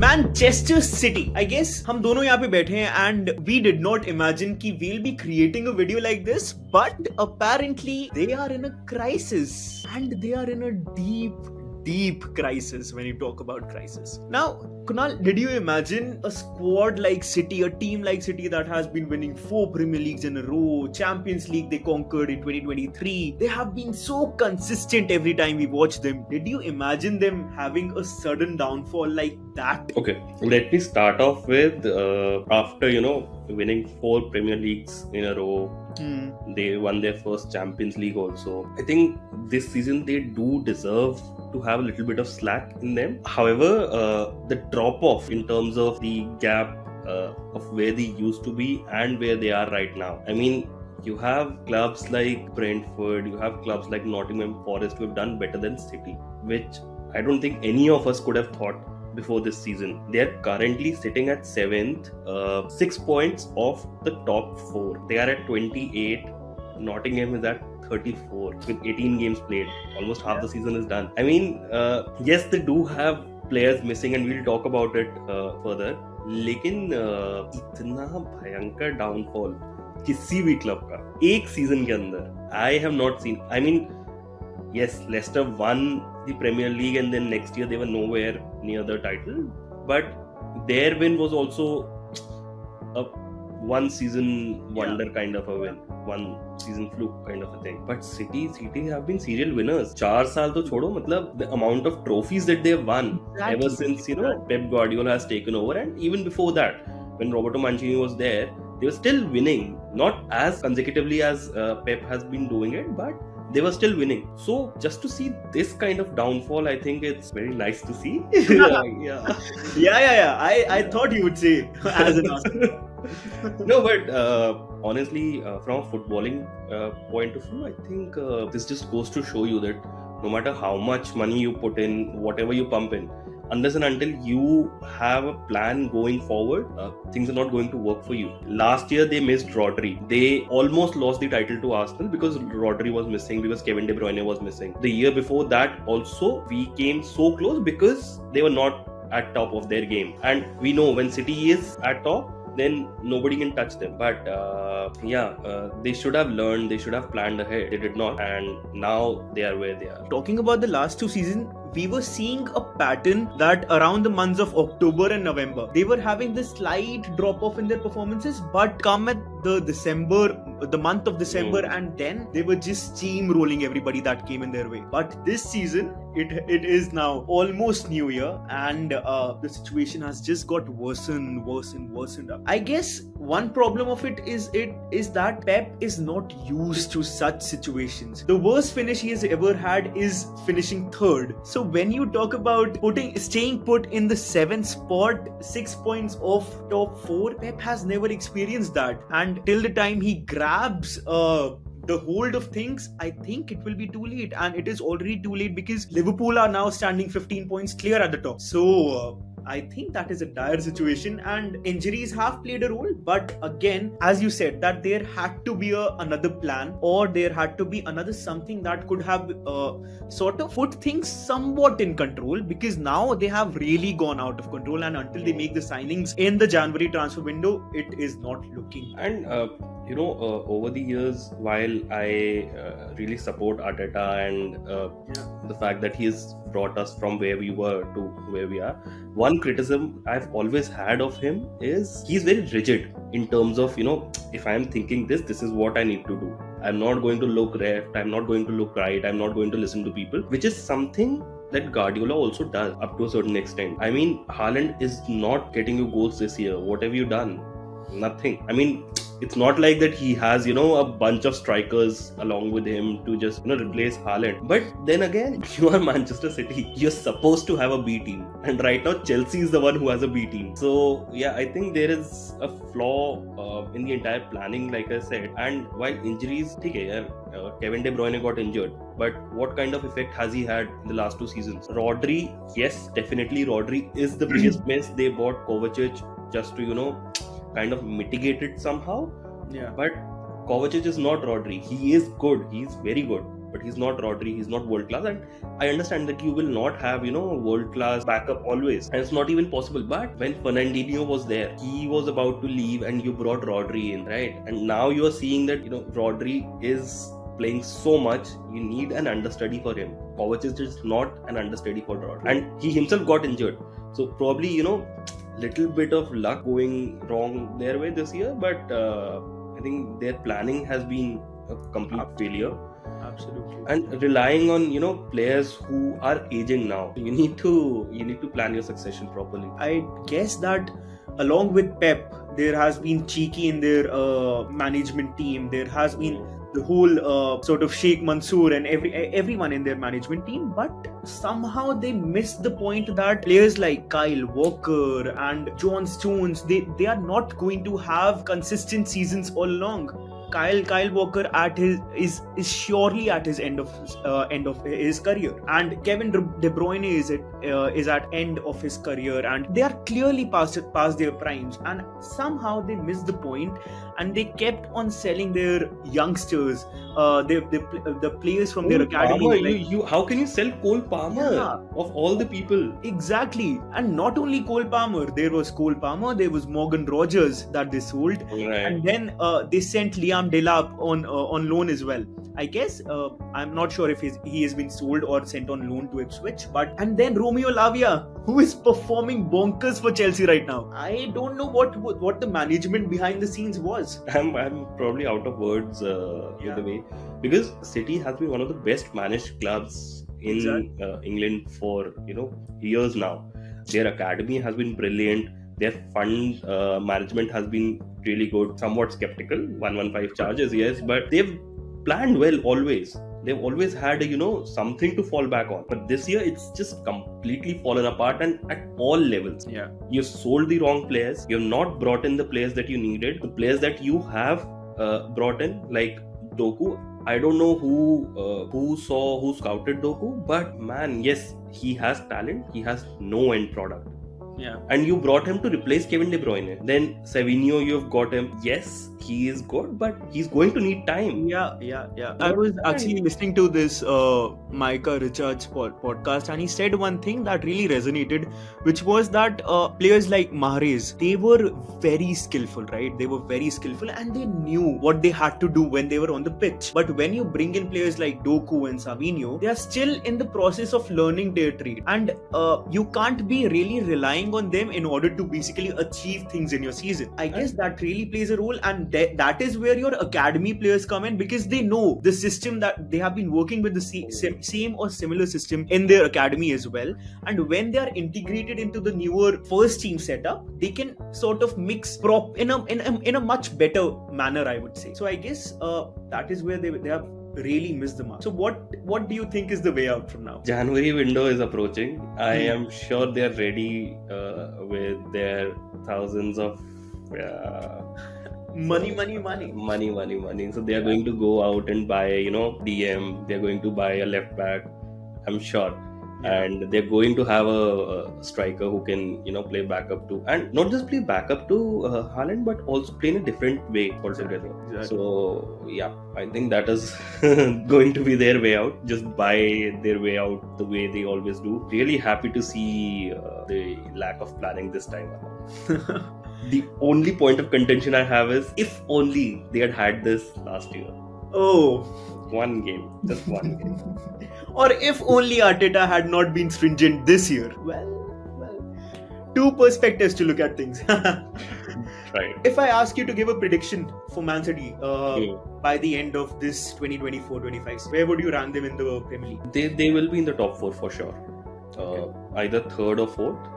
Manchester city I guess हम दोनों यहाँ पे बैठे हैं and we did not imagine कि we'll be creating a video like this, but apparently they are in a crisis and they are in a deep crisis when you talk about crisis. Now, Kunal, did you imagine a squad like City, a team like City that has been winning 4 Premier Leagues in a row, Champions League they conquered in 2023. They have been so consistent every time we watch them. Did you imagine them having a sudden downfall like that? Okay, let me start off with after winning 4 Premier Leagues in a row. They won their first Champions League also. I think this season they do deserve to have a little bit of slack in them. However, the drop off in terms of the gap of where they used to be and where they are right now. I mean, you have clubs like Brentford, you have clubs like Nottingham Forest who have done better than City, which I don't think any of us could have thought before this season. They are currently sitting at 7th, 6 points off the top 4. They are at 28. Nottingham is at 34 with 18 games played. Almost half the season is done. I mean, yes, they do have players missing and we'll talk about it further. लेकिन इतना भयंकर downfall किसी भी club का एक season के अंदर I have not seen. I mean, yes, Leicester won the Premier League and then next year they were nowhere near the title. But their win was also a one season wonder kind of a win, one season fluke kind of a thing. But City have been serial winners. 4 साल तो छोड़ो, मतलब the amount of trophies that they have won ever since Pep Guardiola has taken over, and even before that when Roberto Mancini was there, they were still winning, not as consecutively as Pep has been doing it, but they were still winning. So just to see this kind of downfall, I think it's very nice to see. Yeah. I thought you would say as an answer. No, but honestly, from a footballing point of view, I think this just goes to show you that no matter how much money you put in, whatever you pump in, unless and until you have a plan going forward, things are not going to work for you. Last year they missed Rodri. They almost lost the title to Arsenal because Rodri was missing, because Kevin De Bruyne was missing. The year before that also we came so close because they were not at top of their game. And we know when City is at top, then nobody can touch them. But they should have learned, they should have planned ahead. They did not, and now they are where they are. Talking about the last 2 seasons, we were seeing a pattern that around the months of October and November, they were having this slight drop off in their performances, but come at the month of December, and then they were just steamrolling everybody that came in their way. But this season, it is now almost New Year, and the situation has just got worse and up. I guess one problem of it is that Pep is not used to such situations. The worst finish he has ever had is finishing 3rd. So when you talk about staying put in the 7th spot, 6 points off top 4, Pep has never experienced that. And till the time he grabs the hold of things, I think it will be too late, and it is already too late because Liverpool are now standing 15 points clear at the top. So I think that is a dire situation, and injuries have played a role. But again, as you said, that there had to be another plan, or there had to be another something that could have sort of put things somewhat in control, because now they have really gone out of control, and until they make the signings in the January transfer window, it is not looking. And over the years, while I really support Arteta and the fact that he's brought us from where we were to where we are, one criticism I've always had of him is he's very rigid in terms of, if I'm thinking this is what I need to do. I'm not going to look left, I'm not going to look right, I'm not going to listen to people, which is something that Guardiola also does up to a certain extent. I mean, Haaland is not getting you goals this year. What have you done? Nothing. I mean, it's not like that he has, a bunch of strikers along with him to just, replace Haaland. But then again, you are Manchester City. You're supposed to have a B team. And right now, Chelsea is the one who has a B team. So, yeah, I think there is a flaw in the entire planning, like I said. And while injuries, Kevin De Bruyne got injured. But what kind of effect has he had in the last 2 seasons? Rodri, yes, definitely Rodri is the biggest mess. They bought Kovacic just to, kind of mitigate it somehow. Yeah. But Kovacic is not Rodri. He is good. He's very good. but he's not Rodri, he's not world class. And I understand that you will not have, world class backup always, and it's not even possible. But when Fernandinho was there, he was about to leave, and you brought Rodri in, right? And now you are seeing that Rodri is playing so much, you need an understudy for him. Kovac is just not an understudy for Rodri, and he himself got injured. So probably little bit of luck going wrong their way this year, but I think their planning has been a complete failure. Absolutely. And relying on players who are aging now, you need to plan your succession properly. I guess that along with Pep, there has been Cheeky in their management team. There has been the whole sort of Sheikh Mansour and everyone in their management team, but somehow they missed the point that players like Kyle Walker and John Stones, they are not going to have consistent seasons all along. Kyle Walker is surely at his end of his career, and Kevin De Bruyne is at end of his career, and they are clearly past their primes, and somehow they missed the point, and they kept on selling their youngsters, the players from their academy. Palmer, how can you sell Cole Palmer of all the people? Exactly, and not only Cole Palmer, there was Cole Palmer, there was Morgan Rogers that they sold, right. And then they sent Liam Delap on loan as well. I guess I'm not sure if he has been sold or sent on loan to Ipswich, and then Romeo Lavia, who is performing bonkers for Chelsea right now. I don't know what the management behind the scenes was. I'm probably out of words in the way, because City has been one of the best managed clubs in England for years now. Their academy has been brilliant. Their fund management has been really good. Somewhat skeptical, 115 charges, yes, but they've planned well always. They've always had something to fall back on. But this year, it's just completely fallen apart, and at all levels. Yeah, you've sold the wrong players. You've not brought in the players that you needed. The players that you have brought in, like Doku, I don't know who scouted Doku, but man, yes, he has talent. He has no end product. Yeah. And you brought him to replace Kevin De Bruyne. Then Savinho, you've got him. Yes, he is good, but he's going to need time. Yeah. I was actually listening to this Micah Richards podcast, and he said one thing that really resonated, which was that players like Mahrez, they were very skillful, right? They were very skillful, and they knew what they had to do when they were on the pitch. But when you bring in players like Doku and Savinho, they are still in the process of learning their trade, and you can't be really relying on them in order to basically achieve things in your season. I guess that really plays a role, and that is where your academy players come in, because they know the system, that they have been working with the same or similar system in their academy as well, and when they are integrated into the newer first team setup, they can sort of mix prop in a much better manner, I would say. So I guess that is where they have really missed the mark. So what do you think is the way out from now? January window is approaching. I am sure they're ready with their thousands of money. So they are going to go out and buy DM. They're going to buy a left back, I'm sure. And they're going to have a striker who can play backup to, and not just play backup to Haaland, but also play in a different way altogether. Exactly. So yeah, I think that is going to be their way out. Just buy their way out the way they always do. Really happy to see the lack of planning this time around. The only point of contention I have is, if only they had this last year. Oh, one game, just one game. Or if only Arteta had not been stringent this year. Well, two perspectives to look at things. Right. If I ask you to give a prediction for Man City by the end of this 2024-25, where would you rank them in the Premier League? They will be in the top 4 for sure. Either 3rd or 4th.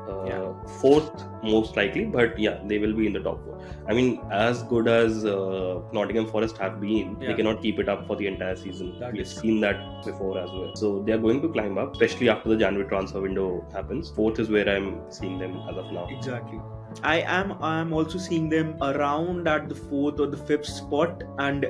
4th most likely, but yeah, they will be in the top 4. I mean, as good as Nottingham Forest have been, they cannot keep it up for the entire season. We've seen that before as well. So they are going to climb up, especially after the January transfer window happens. 4th is where I'm seeing them as of now. Exactly. I am also seeing them around at the 4th or the 5th spot, and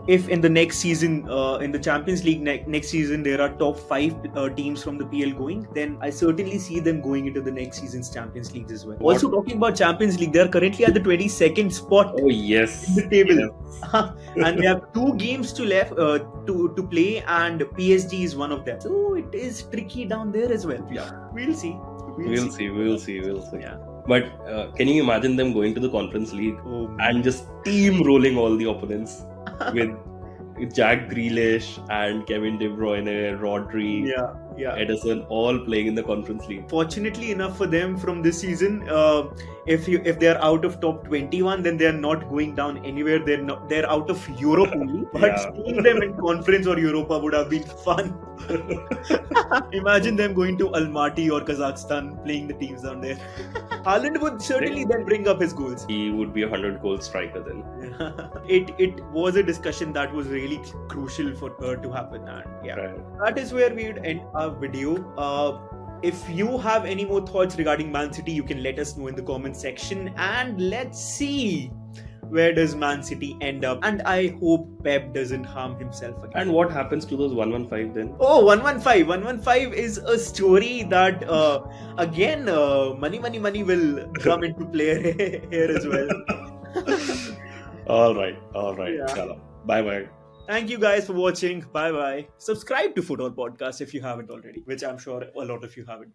if in the next season, in the Champions League next season, there are top 5 teams from the PL going, then I certainly definitely see them going into the next season's Champions League as well. What? Also, talking about Champions League, they are currently at the 22nd spot Oh yes. in the table. Yes. And they have 2 games to left to play, and PSG is one of them. So it is tricky down there as well. Yeah. We'll see. We'll see. Yeah. But can you imagine them going to the Conference League Oh, and just steamrolling all the opponents with Jack Grealish and Kevin De Bruyne, Rodri, yeah. Edison, all playing in the Conference League. Fortunately enough for them, from this season, if they are out of top 21, then they are not going down anywhere. They're out of Europe only. But seeing them in Conference or Europa would have been fun. Imagine them going to Almaty or Kazakhstan, playing the teams down there. Haaland would certainly then bring up his goals. He would be a 100-goal striker then. It was a discussion that was really crucial for to happen, and Right. that is where we would end our video. If you have any more thoughts regarding Man City, you can let us know in the comment section, and let's see where does Man City end up. And I hope Pep doesn't harm himself again. And what happens to those 115 then? Oh, 115. 115 is a story that, again, money will come into play here as well. All right. Yeah. Chalo. Bye. Thank you guys for watching. Bye. Subscribe to Football Podcast if you haven't already, which I'm sure a lot of you haven't.